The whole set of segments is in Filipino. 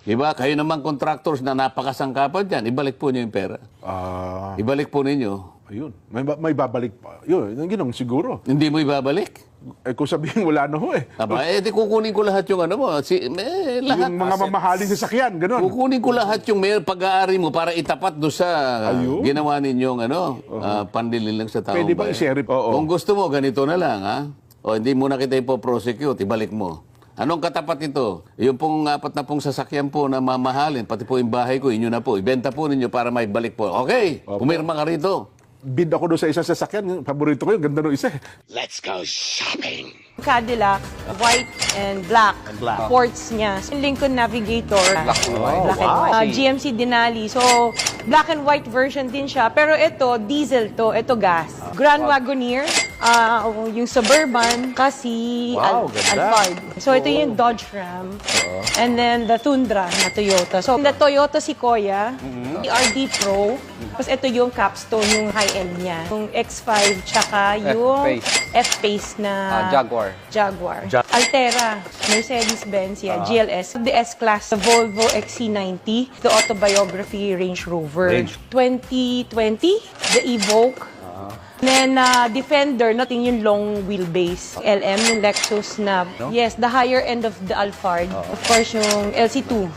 Diba? Kayo naman contractors na napakasangkapan dyan, ibalik po niyo yung pera. Ibalik po ninyo. Ayun. May babalik pa. Yun ang siguro. Hindi mo ibabalik. Eh kung sabihin wala na ho eh. Aba, di kukunin ko lahat yung ano mo. Lahat. Yung mga mamahaling sasakyan, gano'n. Kukunin ko lahat yung may pag-aari mo para itapat doon sa Ayun. ginawa ninyong pandilil lang sa taong Pwede bang bayan. i-share? Oo. Kung gusto mo, ganito na lang, ha? O hindi mo na kita ipo-prosecute, ibalik mo. Anong katapat ito? Yung pong 4 na pong sasakyan po na mamahalin, pati po yung bahay ko, inyo na po. Ibenta po ninyo para may balik po. Okay, pumirma ka rito. Bid ako doon sa isang sasakyan. Paborito ko yung ganda ng isa. Let's go shopping. Cadillac, white and black. Ports niya. So, Lincoln Navigator. Black and white. GMC Denali. So, black and white version din siya. Pero ito, diesel to. Ito gas. Grand Wagoneer. Yung Suburban. Kasi Alphard. So, ito yung Dodge Ram. And then, the Tundra na Toyota. So, the Toyota Sequoia. RD Pro. Tapos ito yung capstone, yung high-end niya. Yung X5, tsaka yung F-Pace na Jaguar. Altera, Mercedes-Benz, GLS. The S-Class, the Volvo XC90, the Autobiography Range Rover. 2020, the Evoque. Then, Defender, natin yung long wheelbase. LM, yung Lexus na, yes, the higher end of the Alphard. Of course, yung LC2.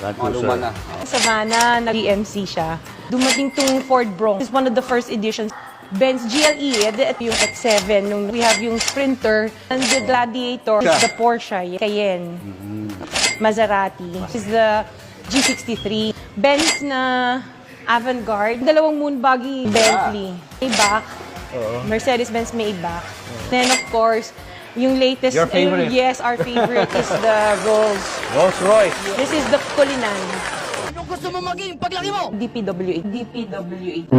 Savannah, nag-DMC siya. Dumating tong Ford Bronx. It's one of the first editions. Benz GLE, ito yung X7. We have yung Sprinter, and the Gladiator, the Porsche, Cayenne, Maserati. This is the G63. Benz na Avantgarde. Dalawang moon buggy, Bentley. Maybach. Mercedes-Benz Maybach. Then, of course, yung latest... Your favorite? Yes, our favorite is the Rolls-Royce. This is the Cullinan. Ano gusto mo maging paglaki mo? DPW8.